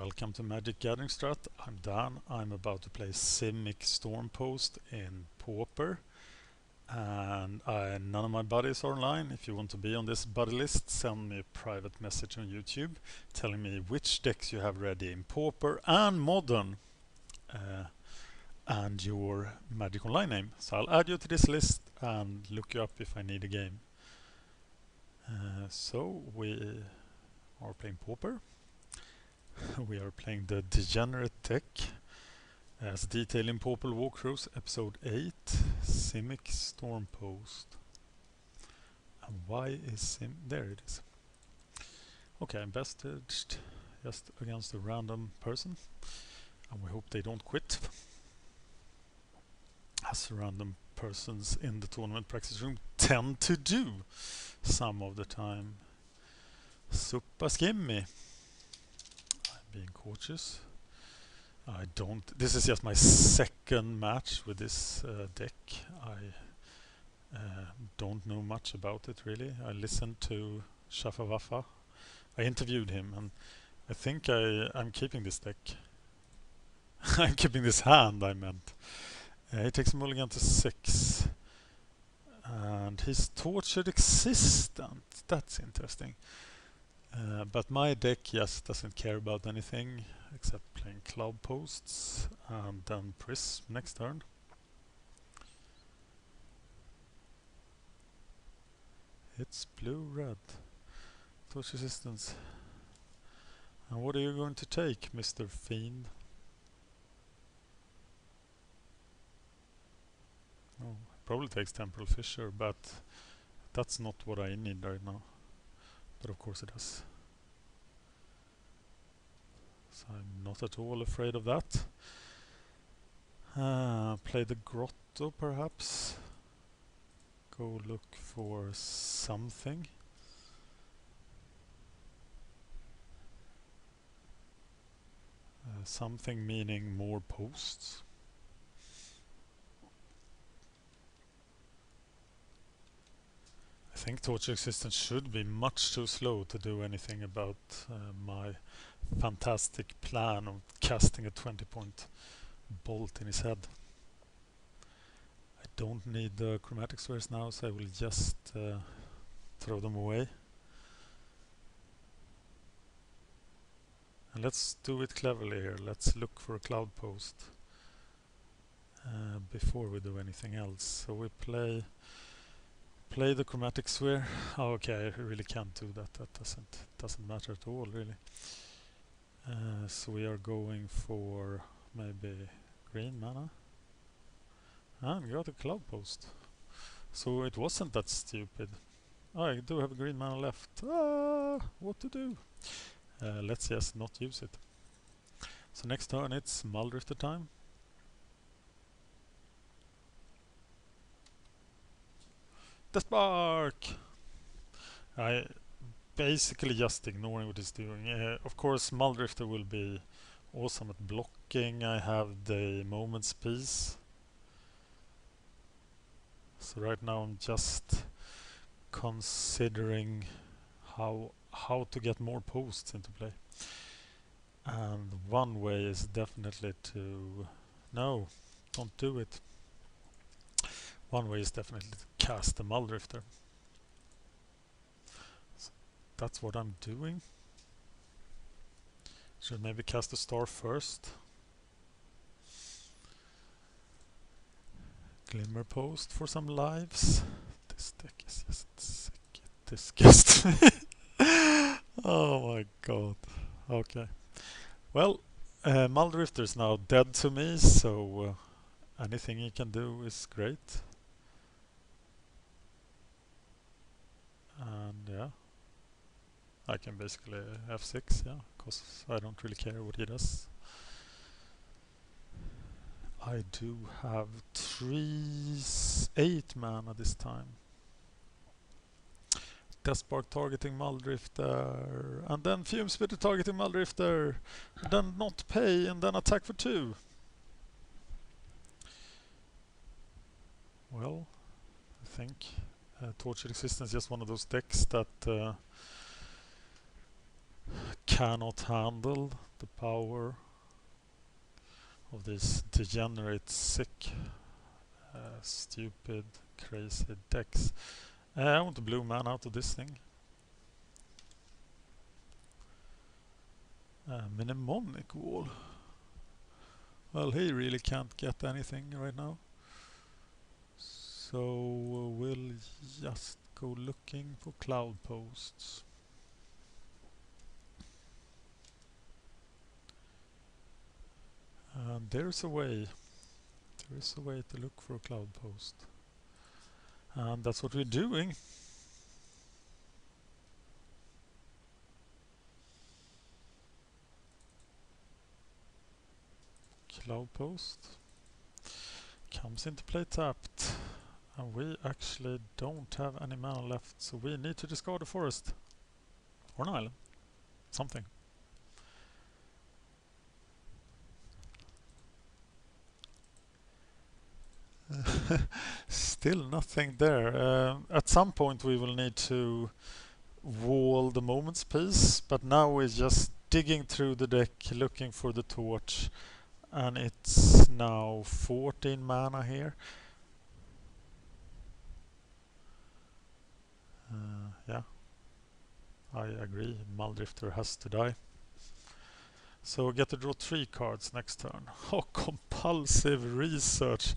Welcome to MagicGatheringStrat. I'm Dan. I'm about to play Simic Stormpost in Pauper. And none of my buddies are online. If you want to be on this buddy list, send me a private message on YouTube telling me which decks you have ready in Pauper and Modern and your Magic Online name. So I'll add you to this list and look you up if I need a game. So we are playing Pauper. We are playing the Degenerate deck as detailed in Pauper Walkthroughs episode 8, Simic Stormpost. And why is there it is. Okay, I'm bested just against a random person, and we hope they don't quit, as random persons in the tournament practice room tend to do some of the time. Super skimmy. Being cautious. This is just my second match with this deck. I don't know much about it really. I listened to Shaffa Waffa. I interviewed him and I think I'm keeping this deck. I'm keeping this hand, I meant. He takes a mulligan to 6 and he's Tortured Existent. That's interesting. But my deck just doesn't care about anything except playing Cloud Posts and then Prism next turn. It's blue-red. Torch Resistance. And what are you going to take, Mr. Fiend? Oh, probably takes Temporal Fissure, but that's not what I need right now. But of course it does. So I'm not at all afraid of that. Play the Grotto perhaps. Go look for something. Something meaning more posts. I think Torture Existence should be much too slow to do anything about my fantastic plan of casting a 20-point bolt in his head. I don't need the chromatic spheres now, so I will just throw them away. And let's do it cleverly here. Let's look for a Cloud Post before we do anything else. So we play the chromatic sphere. Oh, okay, I really can't do that. That doesn't matter at all, really. So we are going for maybe green mana. And we got a Cloud Post. So it wasn't that stupid. Oh, I do have a green mana left. What to do? Let's just not use it. So next turn it's Muldrifter time. The Spark! I basically just ignoring what he's doing. Of course Muldrifter will be awesome at blocking. I have the Moment's Peace. So right now I'm just considering how to get more posts into play. And one way is definitely to... No, don't do it. One way is definitely to cast the Muldrifter. So that's what I'm doing. Should maybe cast a star first. Glimmer Post for some lives. This deck is just sick. It disgusts me. Oh my god. Okay. Well, Muldrifter is now dead to me, so anything he can do is great. And yeah, I can basically F6, yeah, because I don't really care what he does. I do have 8 mana this time. Deathspark targeting Muldrifter, and then Fume Spitter targeting Muldrifter, and then not pay, and then attack for 2. Well, I think Tortured Existence is just one of those decks that cannot handle the power of these degenerate, sick, stupid, crazy decks. I want the blue man out of this thing. Mnemonic wall. Well, he really can't get anything right now. So we'll just go looking for cloud posts. And there's a way. There is a way to look for a cloud post. And that's what we're doing. Cloud post comes into play tapped. And we actually don't have any mana left, so we need to discard a forest. Or an island. Something. Still nothing there. At some point we will need to wall the moments piece, but now we're just digging through the deck looking for the torch, and it's now 14 mana here. Yeah, I agree, Muldrifter has to die. So we get to draw 3 cards next turn. Oh, compulsive research.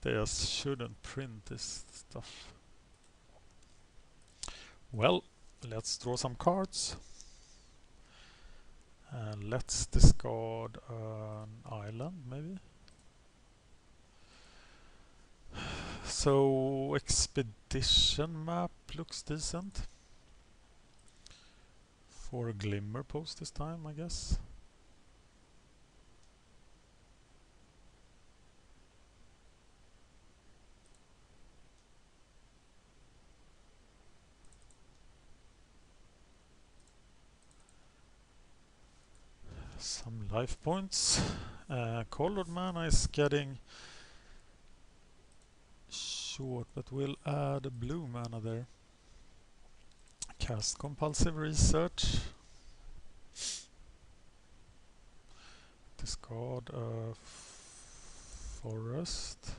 They just shouldn't print this stuff. Well, let's draw some cards. Let's discard an island, maybe. So, expedition map looks decent. For a glimmer post this time, I guess. Some life points. Colored mana is getting short, but we'll add a blue mana there. Cast compulsive research. Discard a forest.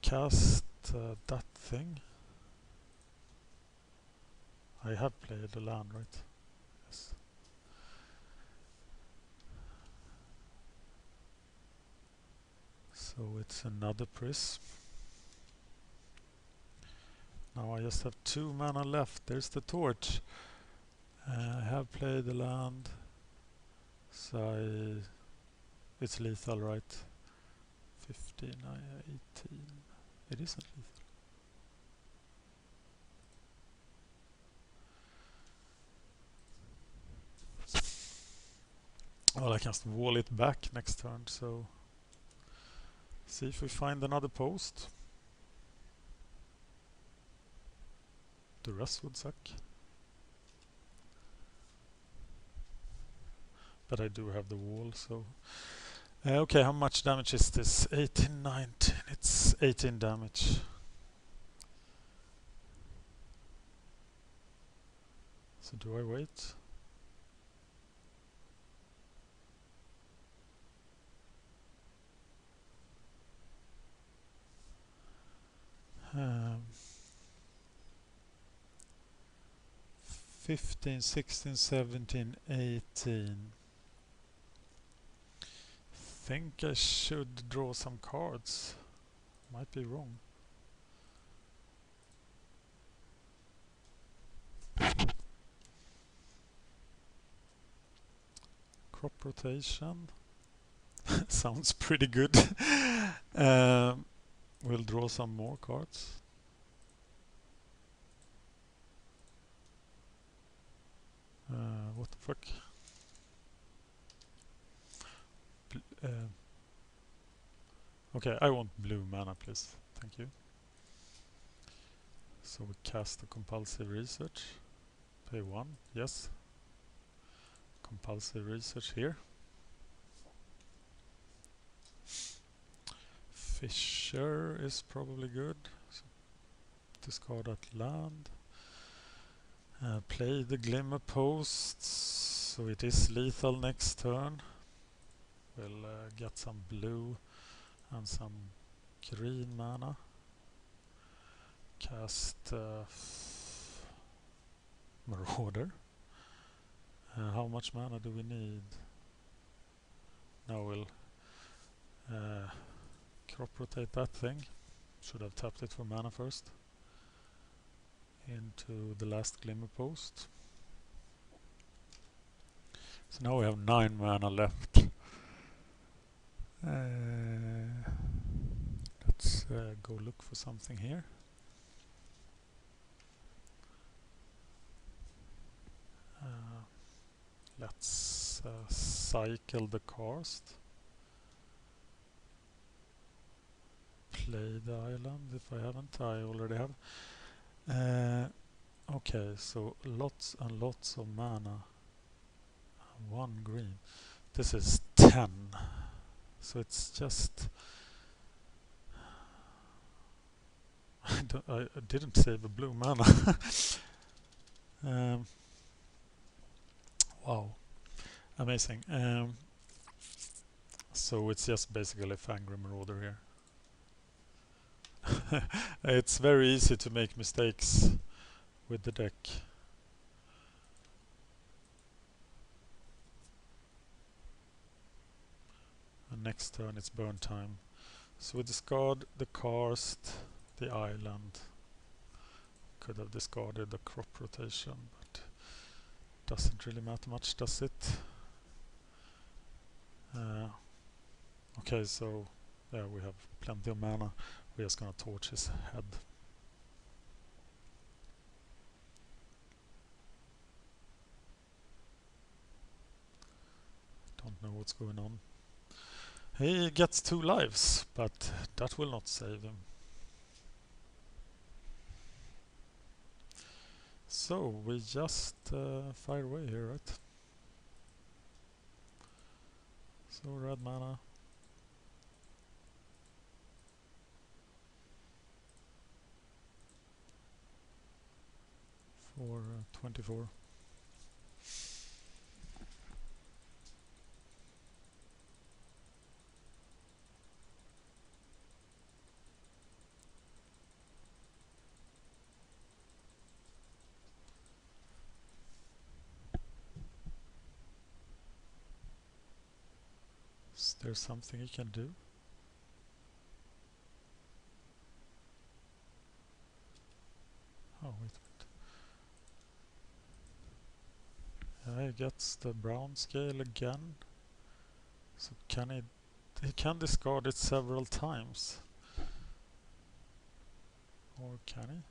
Cast that thing. I have played the land, right? Yes. So it's another prism. Now I just have 2 mana left. There's the torch. I have played the land. So it's lethal, right? 15, 18. It isn't lethal. Well, I can just wall it back next turn, so see if we find another post. The rest would suck. But I do have the wall, so... okay, how much damage is this? 18, 19. It's 18 damage. So do I wait? Um, 15, 16, 17, 18. Think I should draw some cards. Might be wrong. Crop rotation. Sounds pretty good. We'll draw some more cards. What the fuck? Okay, I want blue mana, please. Thank you. So we cast a compulsive research. Pay 1, yes. Compulsive research here. Fisher is probably good. So discard that land. Play the Glimmer Post, so it is lethal next turn. We'll get some blue and some green mana. Cast Marauder. How much mana do we need? Now we'll crop rotate that thing. Should have tapped it for mana first. Into the last Glimmer Post. So now we have 9 mana left. Let's go look for something here. Let's cycle the cast. Play the island if I haven't. I already have. Okay, so lots and lots of mana. 1 green. This is 10. So it's just... I didn't save a blue mana. Wow. Amazing. So it's just basically Fangry Marauder here. It's very easy to make mistakes with the deck. And next turn it's burn time. So we discard the cast, the island. Could have discarded the crop rotation, but doesn't really matter much, does it? Okay, so yeah, we have plenty of mana. We're just gonna torch his head. Don't know what's going on. He gets 2 lives, but that will not save him. So we just fire away here, right? So red mana. For 24. Is there something he can do? Oh, wait a minute. He gets the brown scale again. So can he can discard it several times. Or can he?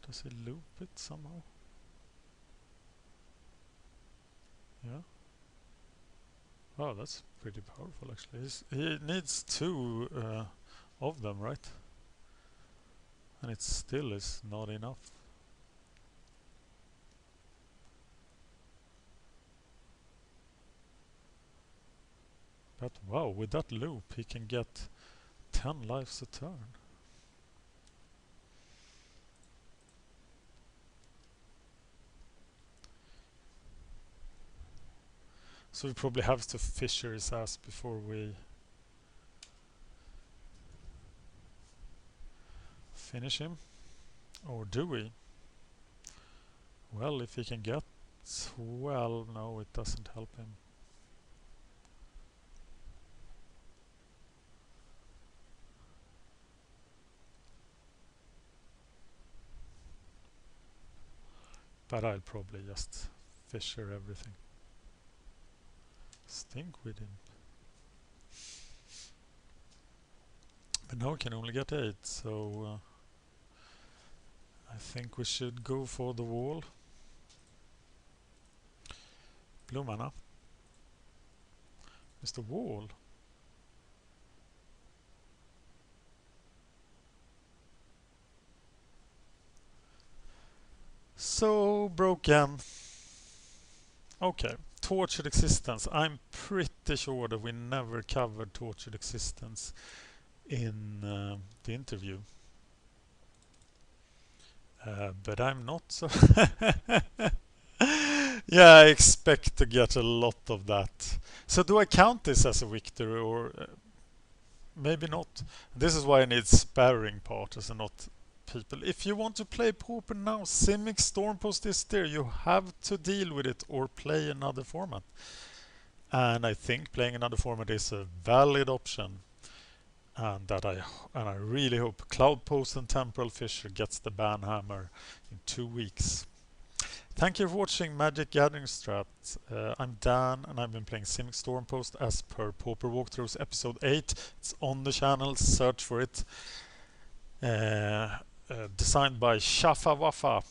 Does he loop it somehow? Yeah. Oh, that's pretty powerful actually. He needs 2 of them, right? And it still is not enough. But wow, with that loop he can get 10 lives a turn. So we probably have to fissure his ass before we finish him. Or do we? Well, if he can get... Well, no, it doesn't help him. But I'll probably just fissure everything. Stink with him. But now we can only get 8, so I think we should go for the wall. Blue mana. Mr. Wall. So broken. Okay, Tortured Existence. I'm pretty sure that we never covered Tortured Existence in the interview. but I'm not, so yeah, I expect to get a lot of that. So do I count this as a victory, or maybe not? This is why I need sparring partners and not people. If you want to play Pauper now, Simic Stormpost is there. You have to deal with it or play another format. And I think playing another format is a valid option. And I really hope Cloudpost and Temporal Fissure gets the banhammer in 2 weeks. Thank you for watching MagicGatheringStrat. I'm Dan, and I've been playing Simic Stormpost as per Pauper Walkthroughs episode 8. It's on the channel, search for it. Designed by Shafa Wafa.